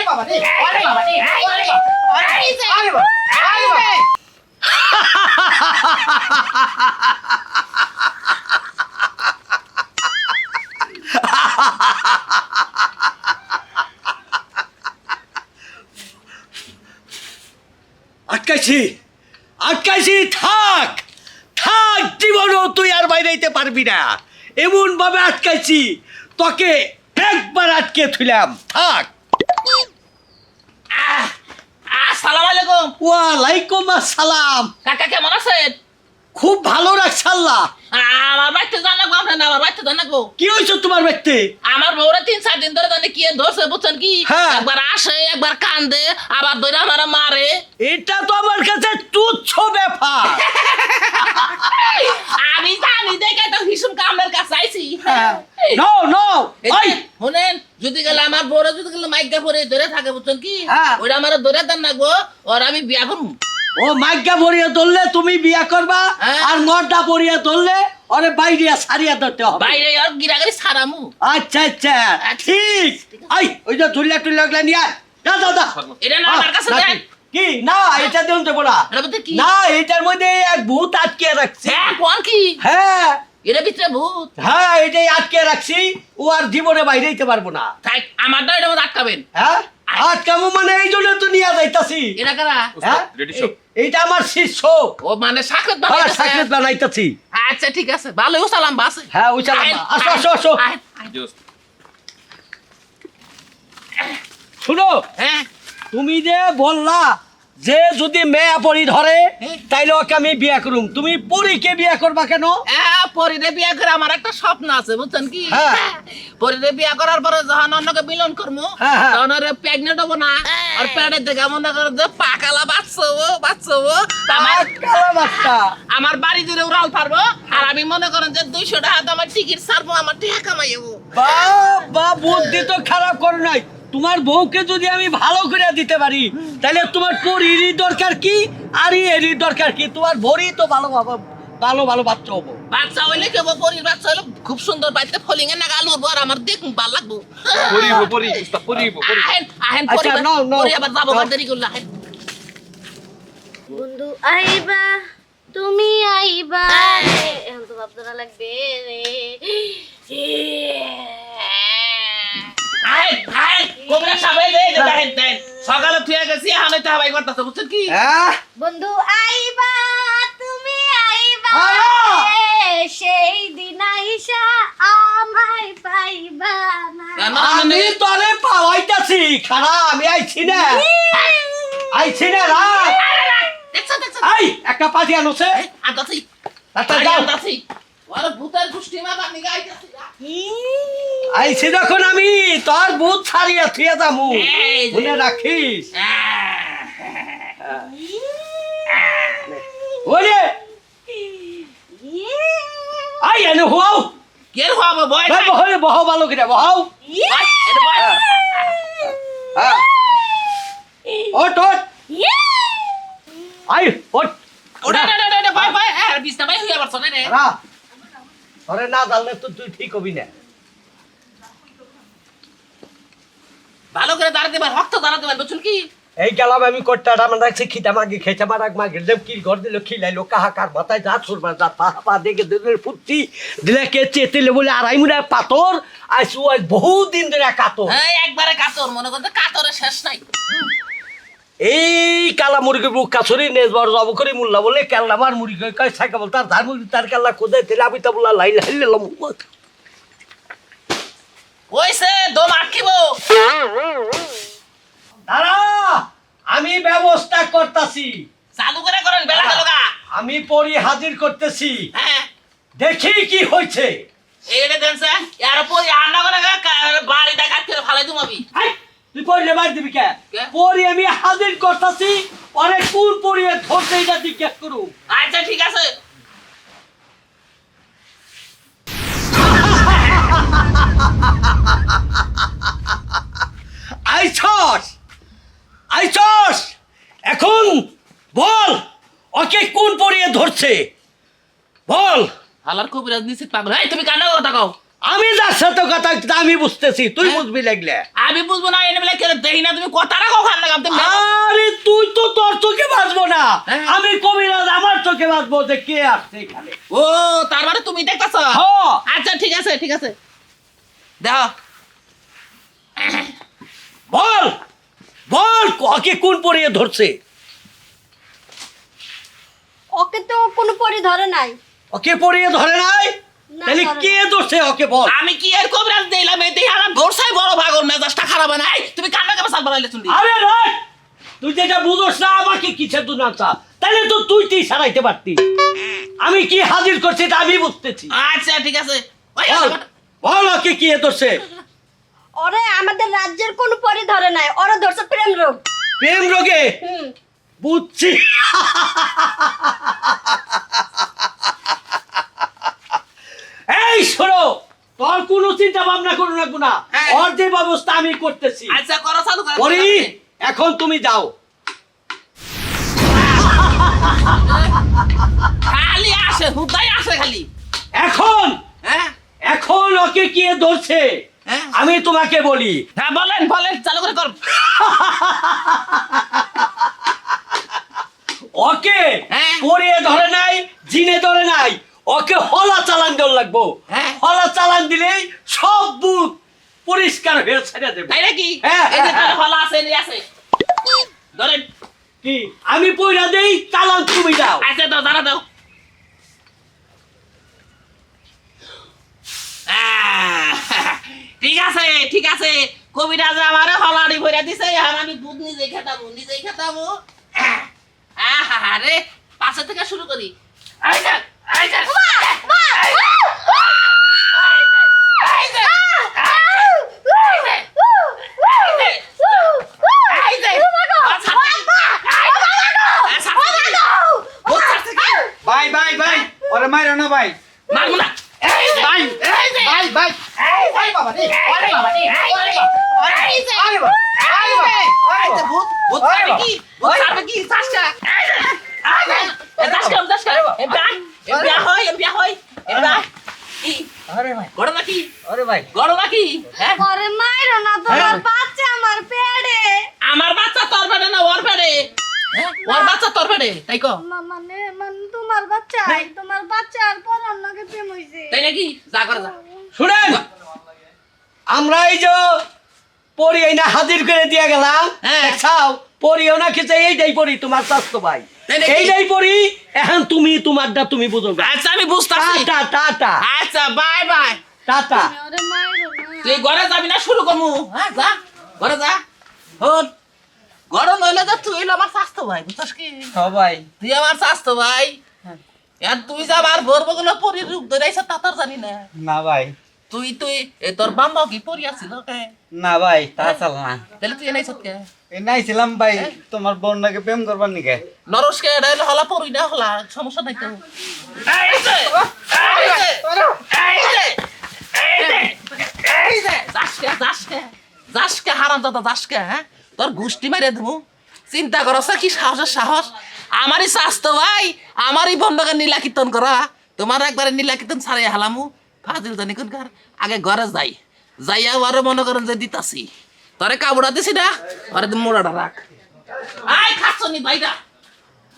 বাবা রে আরে বাবা রে আরে বাবা আটকাইছি থাক থাক জীবনও তুই আর বাইরে যেতে পারবি না এমন ভাবে আটকাইছি তোকে একবার আটকে থুইলাম থাক আসসালামু আলাইকুম ওয়ালাইকুম আসসালাম কাকা কেমন আছেন খুব ভালো রাখছ আল্লাহ আমার বাড়িতে জানা গো আপনার আমার বাড়িতে জানা গো কি হয়েছে তোমার ব্যক্তি আমার বউরা 3-4 দিন ধরে জানে কি ধরছে বুঝছেন কি হ্যাঁ। একবার আসে একবার কান্দে আবার ধরে আমার মারে এটা তো আমার কাছে তুচ্ছ ব্যাপার আমি জানি দেখে তো হিসুম কামের কাছে আইছি নো নো ওই শুনেন যদি গেলে আমার বউরা যদি গেলে মাইকা পরে ধরে থাকে বুঝছেন কি হ্যাঁ। ওইটা আমার ধরে দেন না গো ওর আমি বিয়া করবো ও মাইকা ভরিয়া ধরলে তুমি বিয়া করবা হ্যাঁ। আর মর্দা ভরিয়া ধরলে ওরে বাইরিয়া সারিয়া ধরতে হবে বাইরে আর গিরাগারি সারামু আচ্ছা আচ্ছা ঠিক আই ওই যে ধুলিয়া টুলিয়া লাগলা নিয়ে আয়। যা যা যা এটা না আমার কাছে দেন কি না এটা দেন দেবো না এটার মধ্যে কি না এটার মধ্যে এক ভূত আটকে রাখছি হ্যাঁ কোন কি হ্যাঁ এটা ভিতরে ভূত হ্যাঁ এটাই আটকে রাখছি ও আর জীবনে বাইরে যেতে পারবো না তাই আমার দা এটার মধ্যে আটকাবেন হ্যাঁ আটকামো মানে এই জন্য তো নিয়ে যাইতাছি এটা কারা হ্যাঁ এইটা আমার শিষ্য ও মানে সাক্ষাৎ হ্যাঁ বানাইতেছে সাকরেত বানাইতাছি আচ্ছা ঠিক আছে ভালোই সালাম বাসে হ্যাঁ ওই চালাম আসো আসো আসো শুনো হ্যাঁ তুমি যে বললা যে যদি মেয়া পরি ধরে তাইলে ওকে আমি বিয়া করুম তুমি পরীকে বিয়া করবা কেন পরিরে বিয়া করে আমার একটা স্বপ্ন আছে বুঝছেন কি হ্যাঁ। পরিরে বিয়া করার পরে যখন অন্যকে মিলন করবো হ্যাঁ, হ্যাঁ। তখন ওরে প্রেগনেন্ট হবো না আর পেটের থেকে মনে করো যে পাকালা বাচ্চা আমার কালা বাচ্চা আমার বাড়ি জুড়ে উড়াল পারবো আর আমি মনে করেন যে 200 টাকা তো আমার টিকিট ছাড়বো আমার টাকা কামাইবো বা বুদ্ধি তো খারাপ করো নাই তোমার বউকে যদি আমি ভালো করে দিতে পারি তাহলে তোমার পরিরই দরকার কি আর এরই দরকার কি তোমার ভরি তো ভালো ভালো ভালো বাচ্চা হবো বাচ্চা হইলে কেবল পরির বাচ্চা হইলে খুব সুন্দর বাড়িতে ফলিং এর নাগাল উঠবো আর আমার দেখুন ভালো লাগবো আহেন আহেন আচ্ছা, পরি নাও, নাও, পরি আবার যাবো নাও। দেরি করলে আহেন বন্ধু আইবা তুমি আইবা এখন তো ভাবনা লাগবে রে আহেন আহেন কোমরে সবাই দেই দেন দেন সকালে তুই গেছি আমি তো হাবাই করতেছ বুঝছেন কি হ্যাঁ বন্ধু আইবা তুমি আইবা আয়া! সেই দিন আইসা আমায় পাইবা না আমি তোরে পাওয়াইতাছি খানা আমি আইছি না আইছি না রাখ দেখছ দেখছ আই একটা পাটি আনোছে আদাছি আচ্ছা যাও আদাছি ওরে ভূতের গোষ্ঠী মা বানি গাইতাছি আইছি যখন আমি তোর বুথ ছাড়িয়া থুয়ে যামু এই যে। মনে রাখিস ওরে আই এনে হও কের হবো বয় বহ ভালো করে বহাও এটা বয় হ্যাঁ ওট ওট আই ওট ওটা এটা বয় বয় আর বিছনা বয় হইয়া বসছ না রে রা ধরে না দাললে তো তুই ঠিক হবি না ভালো করে দাঁড়াতে পার হক্ত দাঁড়াতে পার বুঝছুন কি এই গেলাম আমি কোটটা আমার রাখছি খিটা মাগি খেতে মারাক মাগি দেব কি ঘর দিল খিলাইলো কাহাকার মাথায় যা ছুরবা যা পা দেখে দিলের ফুটছি দিলে কে চেতেলে বলে আড়াই মুড়া পাথর আইসু আজ বহুত দিন ধরে কাতর এই একবারে কাতর মনে করতে কাতরে শেষ নাই এই কালা মুরগি বুক কাছরি নেজবার জব করে মুল্লা বলে কেল্লা মার মুরগি কয় সাইকা বল তার ধার মুরগি তার কেল্লা খোদে তেলে আমি তো বললা লাই লাই লাম ওইসে দম আটকিব দাঁড়া আমি ব্যবস্থা করতেছি চালু করে করেন বেলা গেল গা আমি পরি হাজির করতেছি হ্যাঁ দেখি কি হয়েছে এইটা দেন স্যার ইয়ার পরি আন্না করে বাড়িটা কাটতে ফালাই দিম আমি হাই, তুই পড়লে মার দিবি কে কে? পরি আমি হাজির করতেছি অনেক কোন পরিয়ে ধরতে এটা জিজ্ঞেস করু আচ্ছা ঠিক আছে আইছস আইছস এখন বল ওকে কোন পরিয়ে ধরছে বল হালার কবিরাজ নিশ্চিত পাগল এই তুমি কান্না কথা কও আমি যার সাথে কথা আমি বুঝতেছি তুই বুঝবি লাগলে আমি বুঝবো না এনে বলে কেন দেখি না তুমি কথাটা কখন লাগাম তুমি আরে তুই তো তোর চোখে বাঁচবো না, হ্যাঁ। আমি কবিরাজ আমার চোখে বাঁচবো যে কে আসছে এখানে। ও তার মানে তুমি দেখতেছ হ্যাঁ। আচ্ছা ঠিক আছে দেখো বল বল ওকে কোন পরিয়ে ধরছে? ওকে তো কোনো পরি ধরে নাই। ওকে পরিয়ে ধরে নাই? না, তাহলে ধরে কে ধরছে ওকে বল? আমি কি এর কবিরাজ দিলাম এই দেখি আমার ভরসাই বড় ভাগর মেজাজটা খারাপ হয় নাই তুমি কান্না কেমন সাল বানাইলে শুনলি আরে রাখ, তুই যেটা বুঝোস না আমাকে কিসের দু নাচা, তাহলে তো তুই সারাইতে পারতি। আমি কি হাজির করছি এটা আমি বুঝতেছি। আচ্ছা ঠিক আছে ওই বল বল ওকে কি ধরছে? ওরে আমাদের রাজ্যের কোনো পরি ধরে নাই, ওরা ধরছে প্রেম রোগ। প্রেম রোগে? বুঝছি। এই শোনো, তোর কোনো চিন্তা ভাবনা করো রাখবো না, হ্যাঁ। ওর যে ব্যবস্থা আমি করতেছি। আচ্ছা করো চালু করো পরি এখন তুমি যাও। খালি আসে হুদাই আসে খালি এখন হ্যাঁ এখন ওকে কি ধরছে হ্যাঁ আমি তোমাকে বলি। হ্যাঁ বলেন চালু করে কর ওকে হ্যাঁ। পরিয়ে ধরে নাই, জিনে ধরে নাই, ওকে হলা চালান দেওয়া লাগবো। হ্যাঁ। হলা চালান দিলেই সব বুক পরিষ্কার হয়ে ছেড়ে দেবে। তাই নাকি হ্যাঁ, এই যে হ্যাঁ, তার ফলা আছে এই আছে ধরেন কি আমি পয়রা দেই, চালান তুমি দাও। আচ্ছা দাও দাঁড়া দাও ঠিক আছে কবিরাজ আমারে হলাড়ি ভরে দিছে এখন আমি দুধ নিজেই খেতামু আরে পাশে থেকে শুরু করি এই যে, এই যে, এই যে, এই যে, এই যে, আচ্ছা, ভাই ওরে মাইরো না ভাই। মারবো না এই যে, ভাই এই যে, ভাই এই বাবা রে, ওরে বাবা রে, এই যে, আরে বাবা, আরে বাবা, এই যে, ভূত ছাড়বে কি? ভূত ছাড়বে কি? চাষটা। এই যে, এই যে, এই চাষটা, এই বিয়া হয়, এই বিয়া। কি? আরে ভাই, ঘটনা কি? আরে ভাই, ঘটনা কি? হ্যাঁ? ওরে মাইরো না, তোমার বাচ্চা আমার পেটে। আমার বাচ্চা তোর পেটে না ওর পেটে? হ্যাঁ? ওর বাচ্চা তোর পেটে, তাই কো? মানে তোমার বাচ্চা, তোমার বাচ্চা আর পর অন্যকে প্রেম হইছে। তাই নাকি? যা করে যা। শুনেন, আমরা এই যে পরি এই না হাজির করে দিয়ে গেলাম, হ্যাঁ। দেখছাও পরিও না খেতে এইটাই পরি তোমার স্বাস্থ্য ভাই, তাই নাকি? এইটাই পরি। এখন তুমি তোমারটা তুমি বুঝো। আচ্ছা আমি বুঝতাছি। টাটা টাটা আচ্ছা বাই বাই। টাটা। ওরে মাইরো না। তুই ঘরে যাবি না শুরু করমু? হ্যাঁ যা, ঘরে যা। হন, ঘরে নইলে যা তুই হইলো আমার স্বাস্থ্য ভাই, বুঝছস কি? সবাই তুই আমার স্বাস্থ্য ভাই। আর তুই যা আমার বরবগুলো পরি রূপ ধরেছ তা তোর জানি না। না ভাই, তুই এ তোর বাম্মাও কি পরি আছিল কে? না ভাই তা চাল না। তাহলে তুই এনেছ কে? এই নাইছিলাম ভাই তোমার বোনটাকে প্রেম করবার নিকে। নরসকে এটা হলা পরি না হলা সমস্যা নাই তো। এই যে, এই যে, এই যে, এই যে, এই যে, যাসকে হারাম দাদা যাসকে, হ্যাঁ? তোর গুষ্টি মেরে দেবো। চিন্তা করছ কি সাহসের সাহস? আমারই স্বাস্থ্য ভাই, আমারই বন্ধকে নীলা কীর্তন করা। তোমার একবারে নীলা কীর্তন ছাড়িয়ে হালামু। ফাজিল জানি কোনকার। আগে ঘরে যাইয়া আরো মনে করেন যে দিতাছি। তোরে কাবুড়া দিছি না, ওরে মোড়াটা রাখ। আয় খাচ্ছ নি ভাইটা।